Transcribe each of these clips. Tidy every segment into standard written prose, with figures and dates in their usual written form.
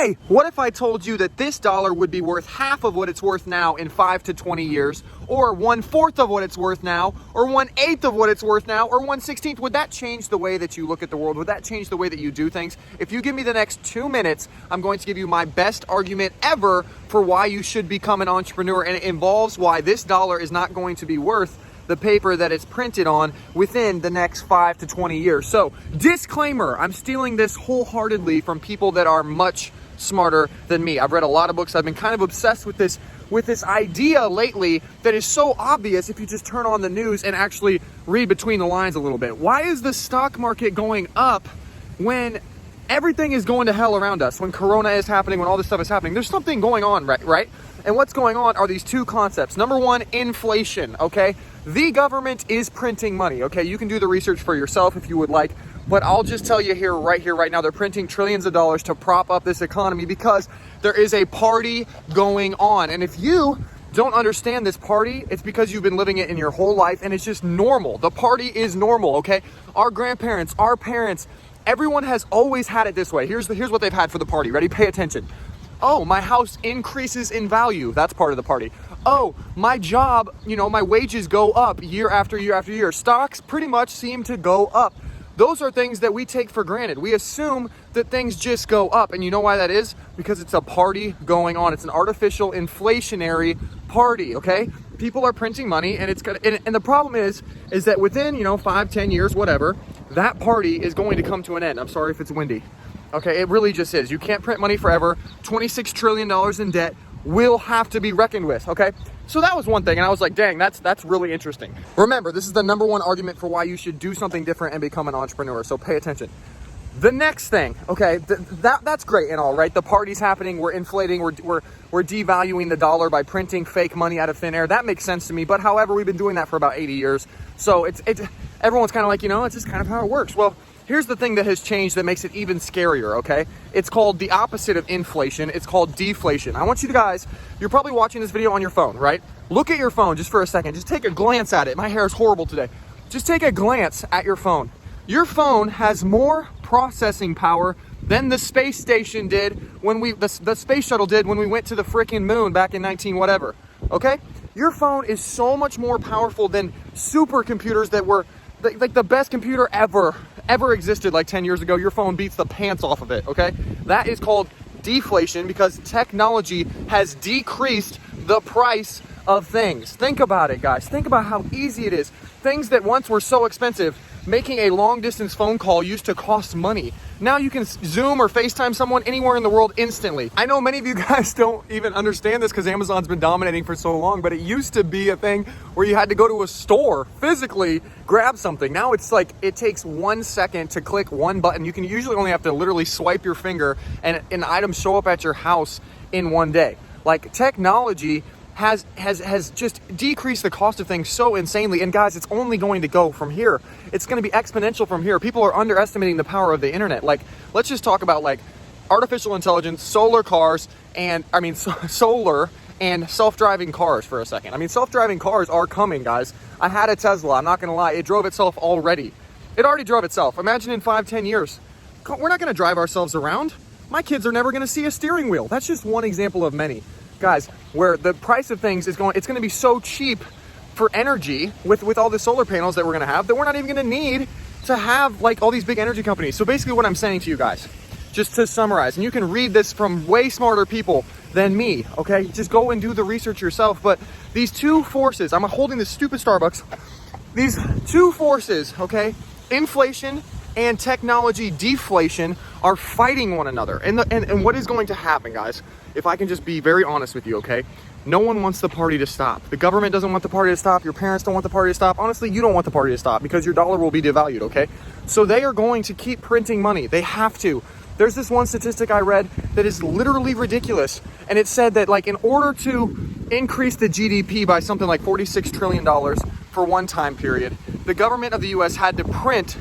hey, what if I told you that this dollar would be worth half of what it's worth now in 5 to 20 years, or 1/4 of what it's worth now, or 1/8 of what it's worth now, or 1/16? Would that change the way that you look at the world? Would that change the way that you do things? If you give me the next 2 minutes, I'm going to give you my best argument ever for why you should become an entrepreneur, and it involves why this dollar is not going to be worth the paper that it's printed on within the next 5 to 20 years. So, disclaimer, I'm stealing this wholeheartedly from people that are much smarter than me. I've read a lot of books. I've been kind of obsessed with this idea lately that is so obvious if you just turn on the news and actually read between the lines a little bit. Why is the stock market going up when everything is going to hell around us? When Corona is happening, when all this stuff is happening, there's something going on, right? And what's going on are these two concepts. Number one, inflation, okay? The government is printing money, okay? You can do the research for yourself if you would like, but I'll just tell you right now, they're printing trillions of dollars to prop up this economy because there is a party going on. And if you don't understand this party, it's because you've been living it in your whole life and it's just normal. The party is normal, okay? Our grandparents, our parents, everyone has always had it this way. Here's what they've had for the party. Ready? Pay attention. Oh, my house increases in value. That's part of the party. Oh, my job, my wages go up year after year after year. Stocks pretty much seem to go up. Those are things that we take for granted. We assume that things just go up. And you know why that is? Because it's a party going on. It's an artificial inflationary party, okay? People are printing money and and the problem is that within, 5, 10 years, whatever, that party is going to come to an end. I'm sorry if it's windy. Okay, it really just is. You can't print money forever. $26 trillion in debt will have to be reckoned with, okay? So that was one thing, and I was like, dang, that's really interesting. Remember, this is the number one argument for why you should do something different and become an entrepreneur, so pay attention. The next thing, okay, that's great and all, right? The party's happening, we're inflating, we're devaluing the dollar by printing fake money out of thin air. That makes sense to me, but however, we've been doing that for about 80 years. So everyone's kind of like, it's just kind of how it works. Well, here's the thing that has changed that makes it even scarier, okay? It's called the opposite of inflation. It's called deflation. I want you guys, you're probably watching this video on your phone, right? Look at your phone just for a second. Just take a glance at it. My hair is horrible today. Just take a glance at your phone. Your phone has more processing power than the space station did when the space shuttle did when we went to the freaking moon back in 19 whatever, okay? Your phone is so much more powerful than supercomputers that were like the best computer ever existed like 10 years ago. Your phone beats the pants off of it, okay? That is called deflation because technology has decreased the price of things. Think about it, guys. Think about how easy it is. Things that once were so expensive, making a long distance phone call used to cost money. Now you can Zoom or FaceTime someone anywhere in the world instantly. I know many of you guys don't even understand this because Amazon's been dominating for so long, but it used to be a thing where you had to go to a store, physically grab something. Now it's like it takes 1 second to click one button. You can usually only have to literally swipe your finger and an item show up at your house in one day. Like technology has just decreased the cost of things so insanely. And guys, it's only going to go from here. It's going to be exponential from here. People are underestimating the power of the internet. Like, let's just talk about like artificial intelligence, solar cars, and solar and self-driving cars for a second. Self-driving cars are coming, guys. I had a Tesla. I'm not going to lie. It drove itself already. It already drove itself. Imagine in 5, 10 years. We're not going to drive ourselves around. My kids are never going to see a steering wheel. That's just one example of many. Guys, where the price of things it's going to be so cheap for energy with all the solar panels that we're going to have that we're not even going to need to have like all these big energy companies. So basically what I'm saying to you guys, just to summarize, and you can read this from way smarter people than me, okay? Just go and do the research yourself. But these two forces, I'm holding this stupid Starbucks, these two forces, okay, inflation and technology deflation are fighting one another. And what is going to happen, guys, if I can just be very honest with you, okay? No one wants the party to stop. The government doesn't want the party to stop. Your parents don't want the party to stop. Honestly, you don't want the party to stop because your dollar will be devalued, okay? So they are going to keep printing money. They have to. There's this one statistic I read that is literally ridiculous. And it said that like in order to increase the GDP by something like $46 trillion for one time period, the government of the US had to print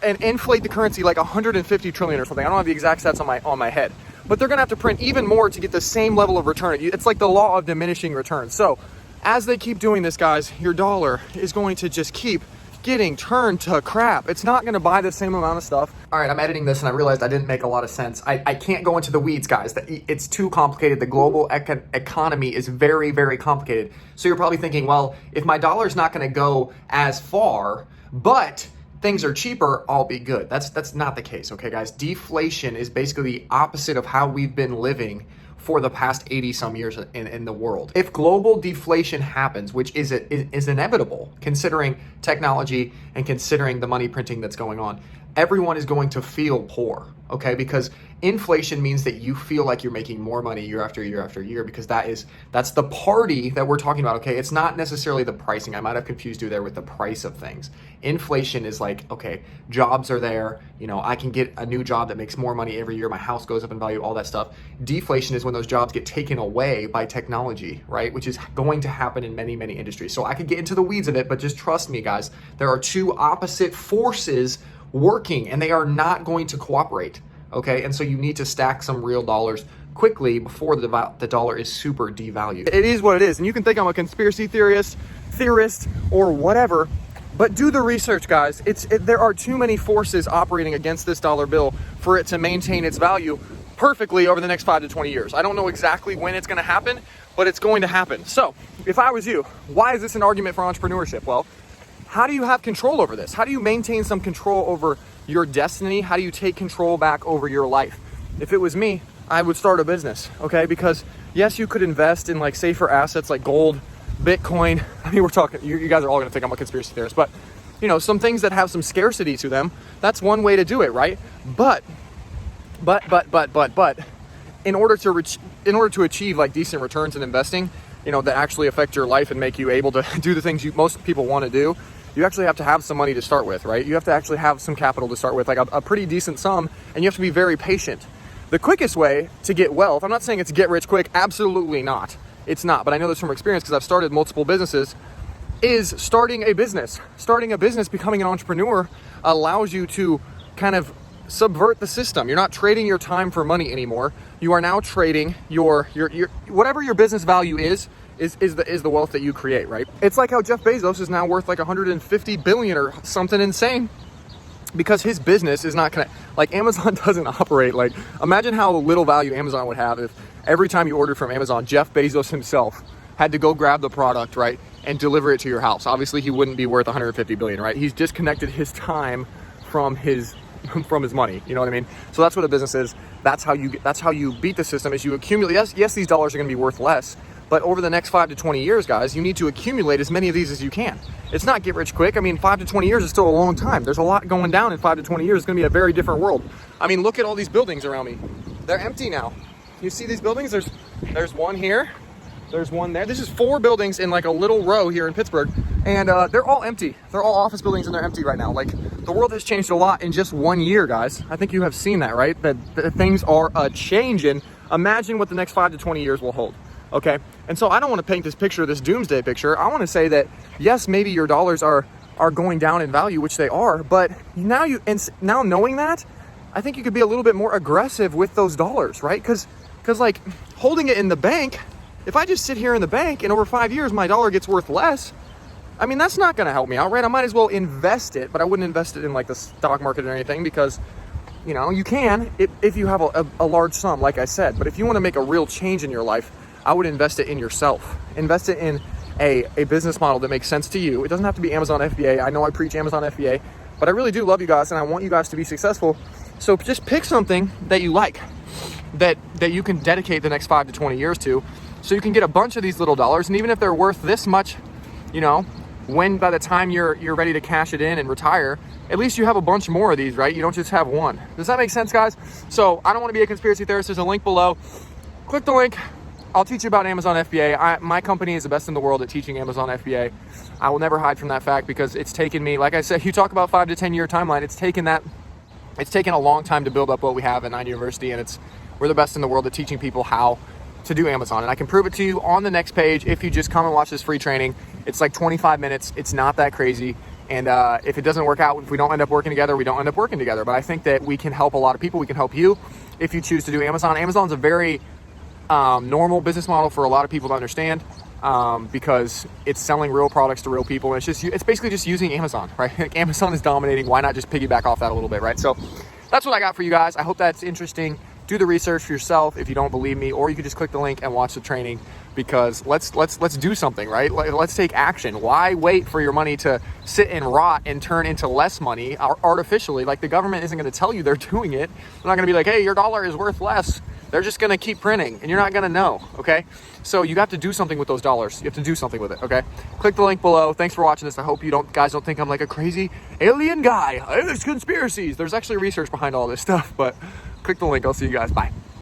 and inflate the currency like 150 trillion or something. I don't have the exact stats on my head, but they're going to have to print even more to get the same level of return. It's like the law of diminishing returns. So as they keep doing this, guys, your dollar is going to just keep getting turned to crap. It's not going to buy the same amount of stuff. All right, I'm editing this and I realized I didn't make a lot of sense. I can't go into the weeds, guys. It's too complicated. The global economy is very, very complicated. So you're probably thinking, well, if my dollar's not going to go as far, but things are cheaper, I'll be good. That's not the case, okay, guys? Deflation is basically the opposite of how we've been living for the past 80 some years in the world. If global deflation happens, which is inevitable considering technology and considering the money printing that's going on, everyone is going to feel poor, okay? Because inflation means that you feel like you're making more money year after year after year, because that's the party that we're talking about, okay? It's not necessarily the pricing. I might have confused you there with the price of things. Inflation is like, okay, jobs are there, I can get a new job that makes more money every year, my house goes up in value, all that stuff. Deflation is when those jobs get taken away by technology, right? Which is going to happen in many, many industries. So I could get into the weeds of it, but just trust me, guys, there are two opposite forces working and they are not going to cooperate, okay? And so you need to stack some real dollars quickly before the dollar is super devalued. It is what it is, and you can think I'm a conspiracy theorist or whatever, but do the research, guys. There are too many forces operating against this dollar bill for it to maintain its value perfectly over the next 5 to 20 years. I don't know exactly when it's going to happen, but it's going to happen. So if I was you, why is this an argument for entrepreneurship? Well, how do you have control over this? How do you maintain some control over your destiny? How do you take control back over your life? If it was me, I would start a business, okay? Because yes, you could invest in like safer assets like gold, Bitcoin. I mean, we're talking, you guys are all gonna think I'm a conspiracy theorist, but some things that have some scarcity to them, that's one way to do it, right? But in order to achieve like decent returns in investing, that actually affect your life and make you able to do the things most people want to do, you actually have to have some money to start with, right? You have to actually have some capital to start with, like a pretty decent sum, and you have to be very patient. The quickest way to get wealth, I'm not saying it's get rich quick, absolutely not. It's not, but I know this from experience because I've started multiple businesses, is starting a business. Starting a business, becoming an entrepreneur allows you to kind of subvert the system. You're not trading your time for money anymore. You are now trading your whatever your business value is the wealth that you create, right? It's like how Jeff Bezos is now worth like 150 billion or something insane, because his business is not gonna, like, Amazon doesn't operate like, imagine how little value Amazon would have if every time you ordered from Amazon, Jeff Bezos himself had to go grab the product, right, and deliver it to your house. Obviously he wouldn't be worth 150 billion, right? He's disconnected his time from his money, you know what I mean? So that's what a business is. That's how you beat the system, is you accumulate. Yes, these dollars are going to be worth less, but over the next 5 to 20 years, guys, you need to accumulate as many of these as you can. It's not get rich quick. I mean, 5 to 20 years is still a long time. There's a lot going down in 5 to 20 years. It's going to be a very different world. I mean, look at all these buildings around me. They're empty now. You see these buildings? There's one here. There's one there. This is 4 buildings in like a little row here in Pittsburgh, and they're all empty. They're all office buildings and they're empty right now. Like, the world has changed a lot in just 1 year, guys. I think you have seen that, right? That things are changing. Imagine what the next 5 to 20 years will hold. Okay, and so I don't want to paint this picture, this doomsday picture. I want to say that yes, maybe your dollars are going down in value, which they are, but now knowing that, I think you could be a little bit more aggressive with those dollars, right? Because like holding it in the bank, if I just sit here in the bank and over 5 years my dollar gets worth less, I mean, that's not going to help me out, right? I might as well invest it, but I wouldn't invest it in like the stock market or anything, because you can if you have a large sum, like I said. But if you want to make a real change in your life, I would invest it in yourself. Invest it in a business model that makes sense to you. It doesn't have to be Amazon FBA. I know I preach Amazon FBA, but I really do love you guys and I want you guys to be successful. So just pick something that you like, that you can dedicate the next 5 to 20 years to, so you can get a bunch of these little dollars. And even if they're worth this much, when by the time you're ready to cash it in and retire, at least you have a bunch more of these, right? You don't just have one. Does that make sense, guys? So I don't want to be a conspiracy theorist. There's a link below. Click the link. I'll teach you about Amazon FBA. My company is the best in the world at teaching Amazon FBA. I will never hide from that fact, because it's taken me, like I said, you talk about 5 to 10 year timeline. It's taken a long time to build up what we have at 9 University, and we're the best in the world at teaching people how to do Amazon. And I can prove it to you on the next page if you just come and watch this free training. It's like 25 minutes. It's not that crazy. And if it doesn't work out, if we don't end up working together, we don't end up working together. But I think that we can help a lot of people. We can help you if you choose to do Amazon. Amazon's a very normal business model for a lot of people to understand. because it's selling real products to real people. And it's basically just using Amazon, right? Like Amazon is dominating. Why not just piggyback off that a little bit, right? So that's what I got for you guys. I hope that's interesting. Do the research for yourself if you don't believe me, or you can just click the link and watch the training, because let's do something, right? Let's take action. Why wait for your money to sit and rot and turn into less money artificially? Like, the government isn't going to tell you they're doing it. They're not going to be like, hey, your dollar is worth less. They're just going to keep printing and you're not going to know, okay? So you have to do something with those dollars. You have to do something with it, okay? Click the link below. Thanks for watching this. I hope guys don't think I'm like a crazy alien guy. There's conspiracies. There's actually research behind all this stuff, but click the link. I'll see you guys. Bye.